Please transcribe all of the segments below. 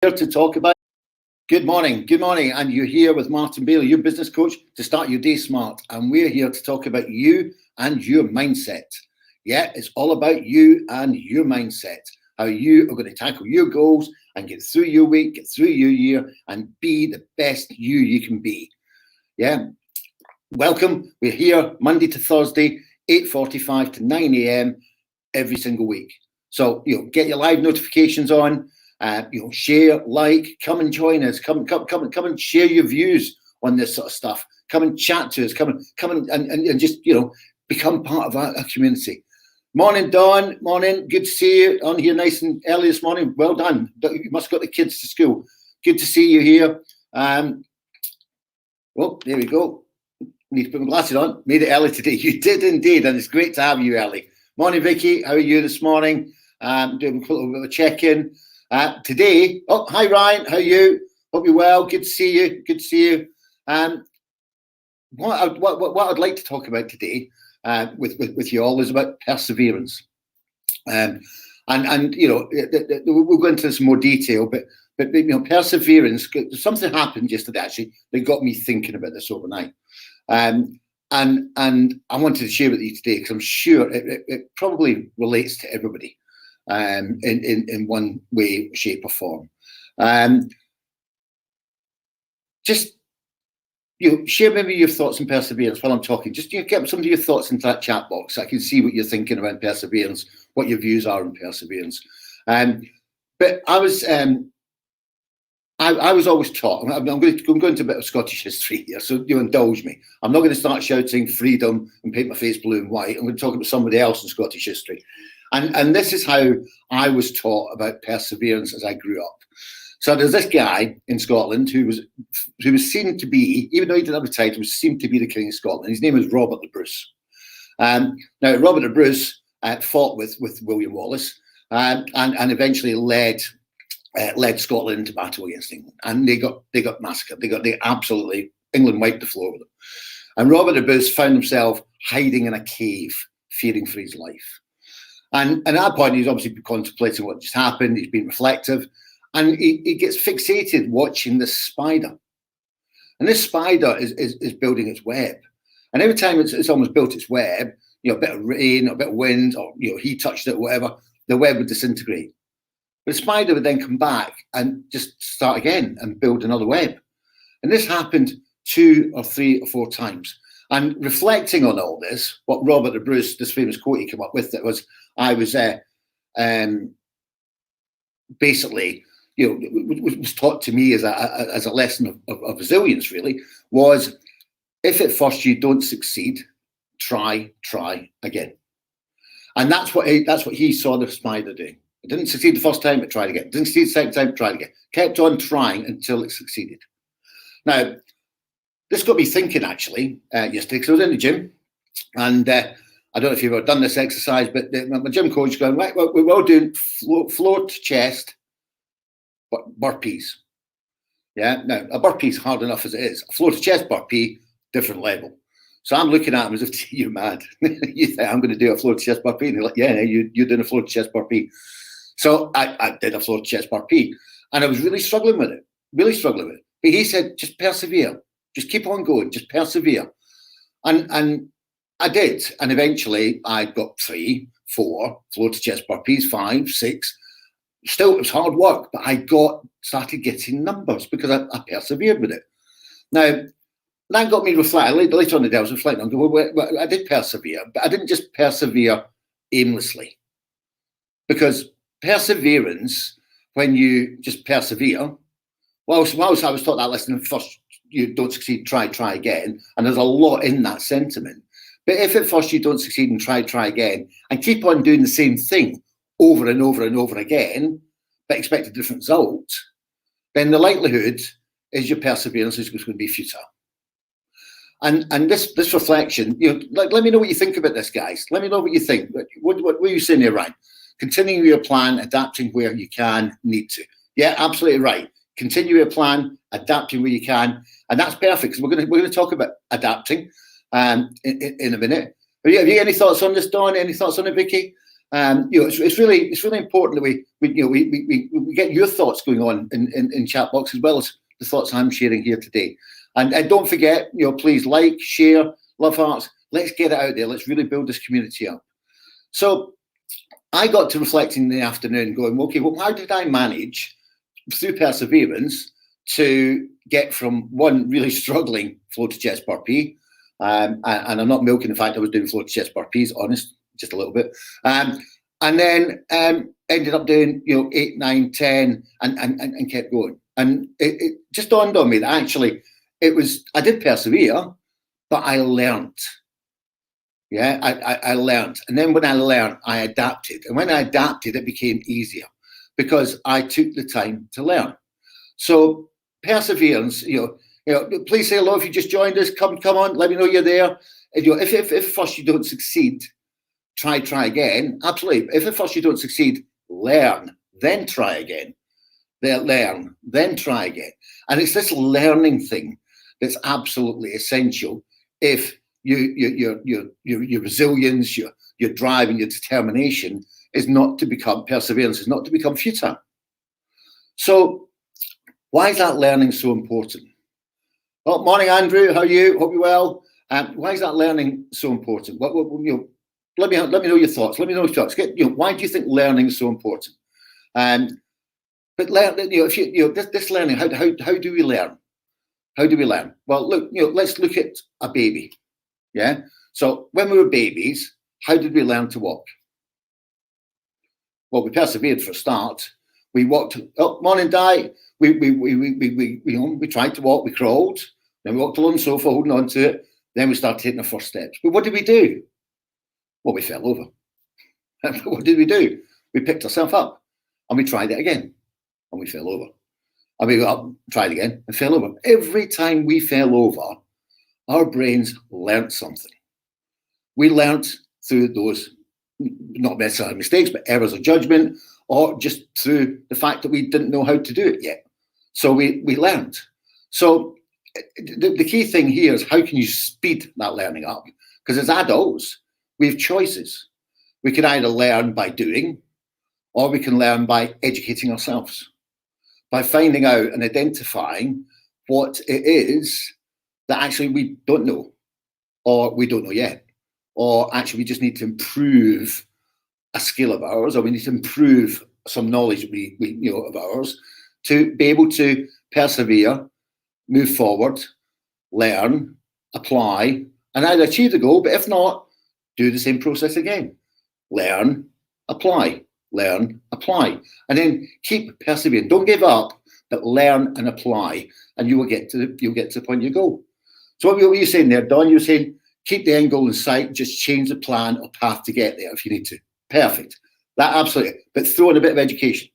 Here to talk about. Good morning, and you're here with Martin Baillie, your business coach, to start your day smart. And we're here to talk about you and your mindset. Yeah, it's all about you and your mindset. How you are going to tackle your goals and get through your week, get through your year, and be the best you can be. Yeah. Welcome. We're here Monday to Thursday, 8:45 to 9 a.m. every single week. So, get your live notifications on. Share, like, come and join us. Come and share your views on this sort of stuff. Come and chat to us. Come and just become part of our community. Morning, Dawn. Morning. Good to see you on here nice and early this morning. Well done. You must have got the kids to school. Good to see you here. Well, there we go. Need to put my glasses on. Made it early today. You did indeed, and it's great to have you early. Morning, Vicky. How are you this morning? Doing a little bit of a check-in. Today, hi Ryan, how are you? Hope you're well. Good to see you. Good to see you. What I'd like to talk about today with you all is about perseverance. We'll go into some more detail, but perseverance. Something happened yesterday actually that got me thinking about this overnight, and I wanted to share with you today because I'm sure it probably relates to everybody. In one way, shape, or form. Just share maybe your thoughts on perseverance while I'm talking. Just get some of your thoughts into that chat box so I can see what you're thinking about perseverance, what your views are on perseverance. But I was always taught. I'm going into a bit of Scottish history here, so indulge me. I'm not going to start shouting freedom and paint my face blue and white. I'm going to talk about somebody else in Scottish history. And this is how I was taught about perseverance as I grew up. So there's this guy in Scotland who was seen to be, even though he didn't have a title, was seen to be the King of Scotland. His name was Robert the Bruce. Now Robert the Bruce fought with William Wallace and eventually led Scotland into battle against England, and they got massacred. England wiped the floor with them. And Robert the Bruce found himself hiding in a cave, fearing for his life. And at that point, he's obviously contemplating what just happened. He's been reflective, and he gets fixated watching this spider. And this spider is building its web. And every time it's almost built its web, a bit of rain, a bit of wind, or he touched it, whatever, the web would disintegrate. But the spider would then come back and just start again and build another web. And this happened 2 or 3 or 4 times. And reflecting on all this, what Robert the Bruce, this famous quote he came up with, that was, I was basically, was taught to me as a lesson of resilience, really, was if at first you don't succeed, try again. And that's what he saw the spider doing. It didn't succeed the first time, it tried again. It didn't succeed the second time, it tried again. Kept on trying until it succeeded. Now, this got me thinking actually yesterday, because I was in the gym, and I don't know if you've ever done this exercise, but my gym coach going, right, well, we're all doing floor to chest burpees. Yeah, now a burpee is hard enough as it is. A floor to chest burpee, different level. So I'm looking at him as if you're mad. You think I'm going to do a floor to chest burpee? And they're like, yeah, you're doing a floor to chest burpee. So I did a floor to chest burpee, and I was really struggling with it. But he said, just persevere. Just keep on going, just persevere. And I did. And eventually I got 3, 4 floor to chest burpees, 5, 6. Still, it was hard work, but I started getting numbers because I persevered with it. Now, that got me reflecting. Later on the day, I was reflecting. I'm going, well, I did persevere, but I didn't just persevere aimlessly. Because perseverance, when you just persevere, whilst I was taught that lesson first, you don't succeed, try again. And there's a lot in that sentiment. But if at first you don't succeed and try again, and keep on doing the same thing over and over and over again, but expect a different result, then the likelihood is your perseverance is going to be futile. And this reflection, let me know what you think about this, guys. Let me know what you think. What are you saying here, Ryan? Continuing your plan, adapting where you can, need to. Yeah, absolutely right. Continue your plan, adapting where you can, and that's perfect because we're going to talk about adapting in a minute. Have you any thoughts on this, Dawn? Any thoughts on it, Vicky? It's really important that we get your thoughts going on in chat box, as well as the thoughts I'm sharing here today. And don't forget, please like, share, love hearts. Let's get it out there. Let's really build this community up. So I got to reflecting in the afternoon, going, okay, well, how did I manage through perseverance to get from one really struggling flow to chest burpee, and I'm not milking the fact I was doing flow to chest burpees, honest, just a little bit, and then ended up doing 8, 9, 10, and kept going. And it just dawned on me that actually I did persevere, but I learned. Yeah, I learned. And then when I learned, I adapted. And when I adapted, it became easier because I took the time to learn. So perseverance, please say hello if you just joined us. Come on, let me know you're there. If first you don't succeed, try again. Absolutely. If at first you don't succeed, learn, then try again. Learn, then try again. And it's this learning thing that's absolutely essential if your resilience, your drive, and your determination is not to become perseverance, is not to become futile. So why is that learning so important? Well, morning, Andrew. How are you? Hope you're well. Why is that learning so important? Let me know your thoughts. Let me know your thoughts. Why do you think learning is so important? But this learning. How do we learn? How do we learn? Well, look. Let's look at a baby. Yeah. So when we were babies, how did we learn to walk? Well, we persevered for a start. We walked. Oh, morning, Di. We tried to walk. We crawled. Then we walked along the sofa, holding on to it. Then we started taking our first steps. But what did we do? Well, we fell over. What did we do? We picked ourselves up and we tried it again, and we fell over. And we got up, tried again, and fell over. Every time we fell over, our brains learnt something. We learnt through those, not necessarily mistakes, but errors of judgment, or just through the fact that we didn't know how to do it yet. So we learned. So the key thing here is, how can you speed that learning up? Because as adults, we have choices. We can either learn by doing, or we can learn by educating ourselves, by finding out and identifying what it is that actually we don't know, or we don't know yet, or actually we just need to improve a skill of ours, or we need to improve some knowledge of ours to be able to persevere, move forward, learn, apply, and either achieve the goal, but if not, do the same process again. Learn, apply, and then keep persevering. Don't give up, but learn and apply, and you'll get to the point you go. So what were you saying there, Don? You were saying keep the end goal in sight, just change the plan or path to get there if you need to. Perfect. That absolutely. But throw in a bit of education.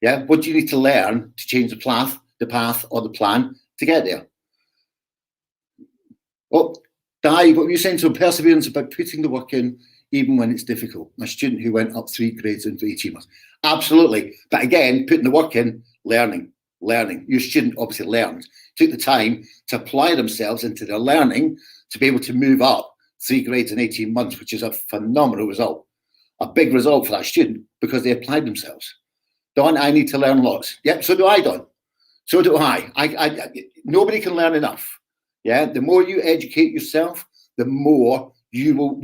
Yeah. What do you need to learn to change the path or the plan to get there? Well, Di, what were you saying? So perseverance about putting the work in even when it's difficult. My student who went up 3 grades into 18 months. Absolutely. But again, putting the work in, learning. Your student obviously learned, took the time to apply themselves into their learning to be able to move up 3 grades in 18 months, which is a phenomenal result. A big result for that student because they applied themselves. Don, I need to learn lots. Yep, so do I, Don. So do I. Nobody can learn enough. Yeah, the more you educate yourself, the more you will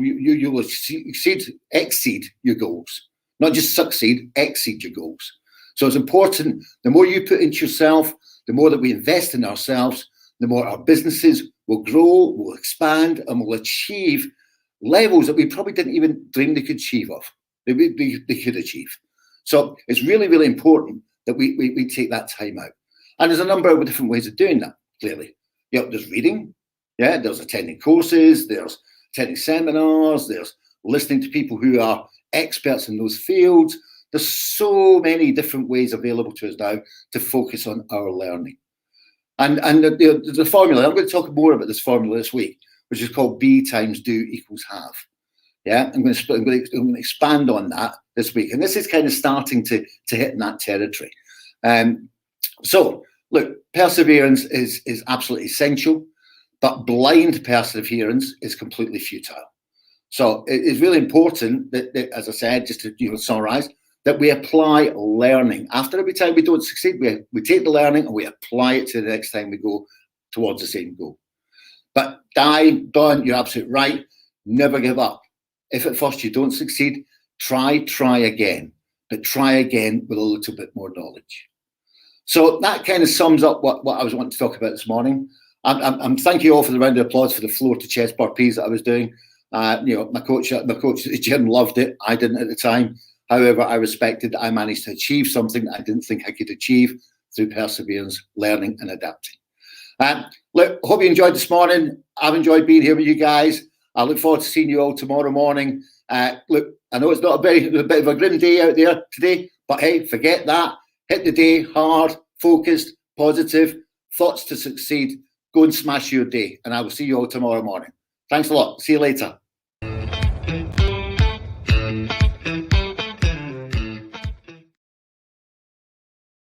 exceed your goals. Not just succeed, exceed your goals. So it's important, the more you put into yourself, the more that we invest in ourselves, the more our businesses will grow, will expand, and will achieve levels that we probably didn't even dream they could achieve of. They could achieve. So it's really, really important that we take that time out. And there's a number of different ways of doing that, clearly. There's reading, there's attending courses, there's attending seminars, there's listening to people who are experts in those fields. There's so many different ways available to us now to focus on our learning. And the formula, I'm going to talk more about this formula this week, which is called B times do equals have. Yeah, I'm going to expand on that this week. And this is kind of starting to hit in that territory. So, look, perseverance is absolutely essential, but blind perseverance is completely futile. So it is really important that, as I said, just to summarize, that we apply learning. After every time we don't succeed, we take the learning and we apply it to the next time we go towards the same goal. But Don, you're absolutely right. Never give up. If at first you don't succeed, try again. But try again with a little bit more knowledge. So that kind of sums up what I was wanting to talk about this morning. I'm thank you all for the round of applause for the floor to chest burpees that I was doing. My coach at the gym loved it. I didn't at the time. However, I respected that I managed to achieve something that I didn't think I could achieve through perseverance, learning, and adapting. Look, hope you enjoyed this morning. I've enjoyed being here with you guys. I look forward to seeing you all tomorrow morning. Look, I know it's not a bit of a grim day out there today, but hey, forget that. Hit the day hard, focused, positive, thoughts to succeed. Go and smash your day, and I will see you all tomorrow morning. Thanks a lot. See you later.